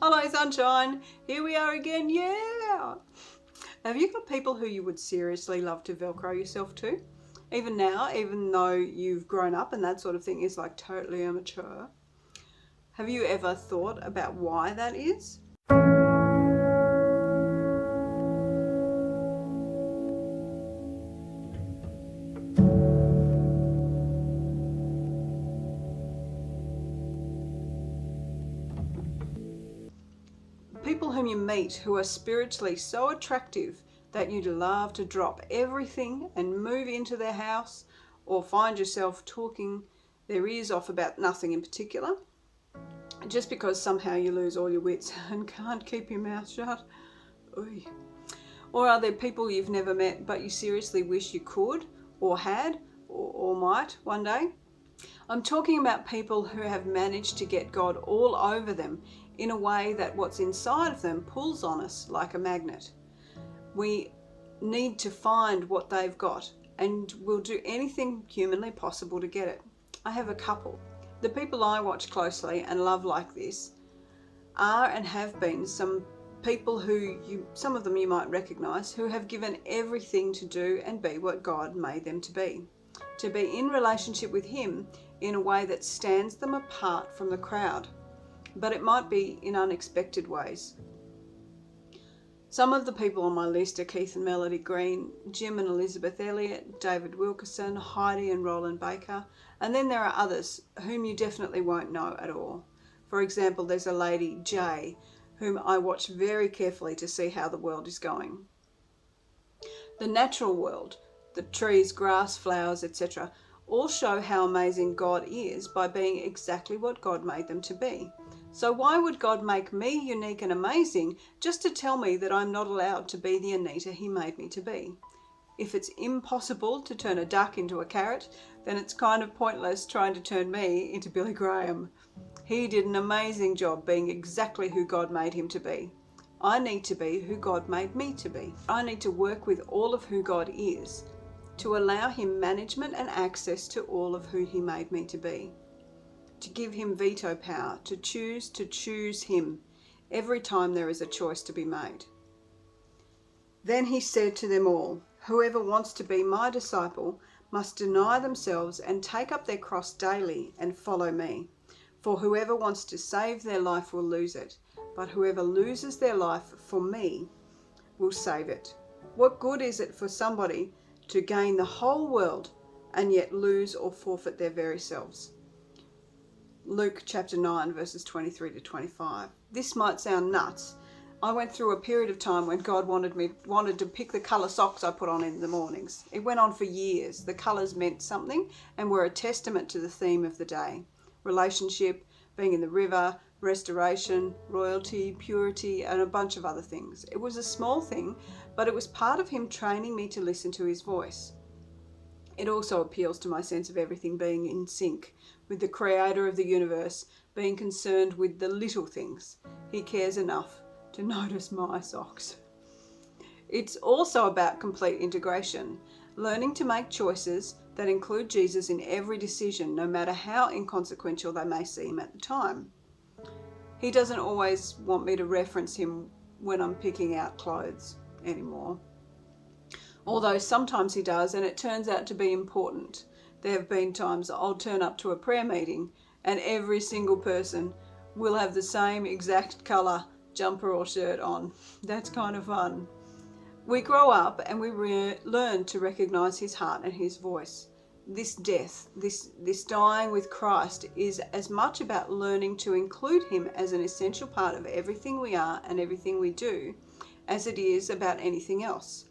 Hello, sunshine. Here we are again. Yeah. Have you got people who you would seriously love to Velcro yourself to? Even now, even though you've grown up and that sort of thing is like totally immature. Have you ever thought about why that is? People whom you meet who are spiritually so attractive that you'd love to drop everything and move into their house, or find yourself talking their ears off about nothing in particular, just because somehow you lose all your wits and can't keep your mouth shut. Oy. Or are there people you've never met but you seriously wish you could or had or might one day? I'm talking about people who have managed to get God all over them in a way that what's inside of them pulls on us like a magnet. We need to find what they've got and we'll do anything humanly possible to get it. I have a couple. The people I watch closely and love like this are and have been some people who some of them you might recognise, who have given everything to do and be what God made them to be in relationship with Him in a way that stands them apart from the crowd, but it might be in unexpected ways. Some of the people on my list are Keith and Melody Green, Jim and Elizabeth Elliott, David Wilkerson, Heidi and Roland Baker, and then there are others whom you definitely won't know at all. For example, there's a lady, Jay, whom I watch very carefully to see how the world is going. The natural world, the trees, grass, flowers, etc., all show how amazing God is by being exactly what God made them to be. So why would God make me unique and amazing just to tell me that I'm not allowed to be the Anita He made me to be? If it's impossible to turn a duck into a carrot, then it's kind of pointless trying to turn me into Billy Graham. He did an amazing job being exactly who God made him to be. I need to be who God made me to be. I need to work with all of who God is, to allow Him management and access to all of who He made me to be, to give Him veto power, to choose Him every time there is a choice to be made. Then He said to them all, "Whoever wants to be my disciple must deny themselves and take up their cross daily and follow me. For whoever wants to save their life will lose it, but whoever loses their life for me will save it. What good is it for somebody to gain the whole world and yet lose or forfeit their very selves?" Luke chapter 9 verses 23 to 25. This might sound nuts. I went through a period of time when God wanted to pick the colour socks I put on in the mornings. It went on for years. The colours meant something and were a testament to the theme of the day. Relationship, being in the river, restoration, royalty, purity, and a bunch of other things. It was a small thing, but it was part of Him training me to listen to His voice. It also appeals to my sense of everything being in sync with the Creator of the universe, being concerned with the little things. He cares enough to notice my socks. It's also about complete integration, learning to make choices that include Jesus in every decision, no matter how inconsequential they may seem at the time. He doesn't always want me to reference Him when I'm picking out clothes anymore. Although sometimes He does, and it turns out to be important. There have been times I'll turn up to a prayer meeting and every single person will have the same exact colour jumper or shirt on. That's kind of fun. We grow up and we learn to recognise His heart and His voice. This death, this dying with Christ is as much about learning to include Him as an essential part of everything we are and everything we do as it is about anything else.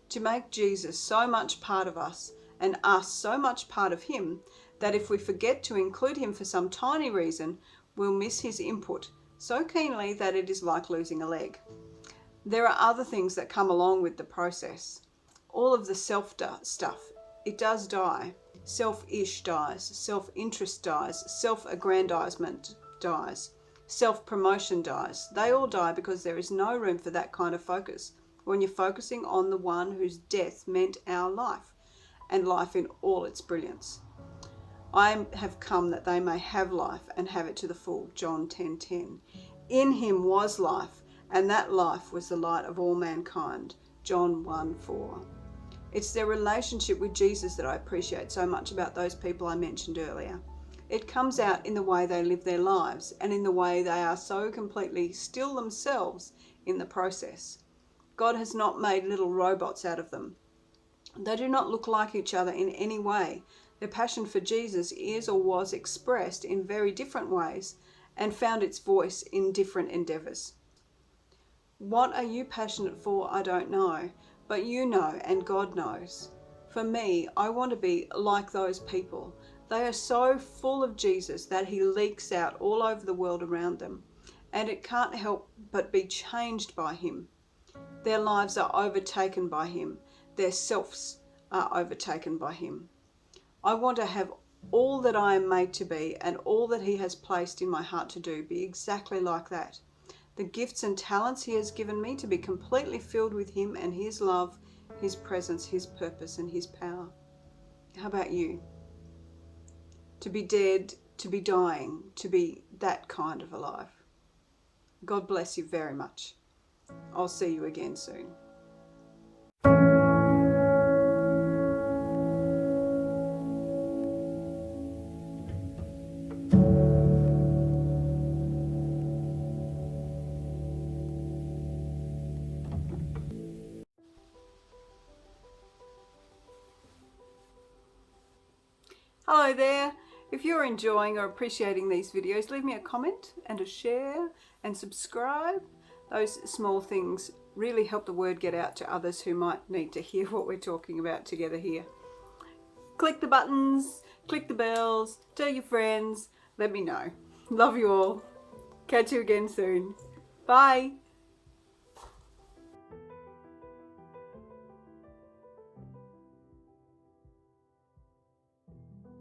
To make Jesus so much part of us and us so much part of Him that if we forget to include Him for some tiny reason, we'll miss His input so keenly that it is like losing a leg. There are other things that come along with the process. All of the self stuff, it does die. Selfish dies, self-interest dies, self-aggrandizement dies, self-promotion dies. They all die because there is no room for that kind of focus when you're focusing on the one whose death meant our life, and life in all its brilliance. I have come that they may have life and have it to the full, John 10:10. In him was life, and that life was the light of all mankind. John 1:4. It's their relationship with Jesus that I appreciate so much about those people I mentioned earlier. It comes out in the way they live their lives and in the way they are so completely still themselves in the process. God has not made little robots out of them. They do not look like each other in any way. Their passion for Jesus is or was expressed in very different ways and found its voice in different endeavours. What are you passionate for? I don't know, but you know and God knows. For me, I want to be like those people. They are so full of Jesus that he leaks out all over the world around them, and it can't help but be changed by him. Their lives are overtaken by him. Their selves are overtaken by him. I want to have all that I am made to be and all that he has placed in my heart to do be exactly like that. The gifts and talents he has given me to be completely filled with him and his love, his presence, his purpose, and his power. How about you? To be dead, to be dying, to be that kind of alive. God bless you very much. I'll see you again soon. Hello there. If you're enjoying or appreciating these videos, leave me a comment and a share and subscribe. Those small things really help the word get out to others who might need to hear what we're talking about together here. Click the buttons, click the bells, tell your friends, let me know. Love you all. Catch you again soon. Bye.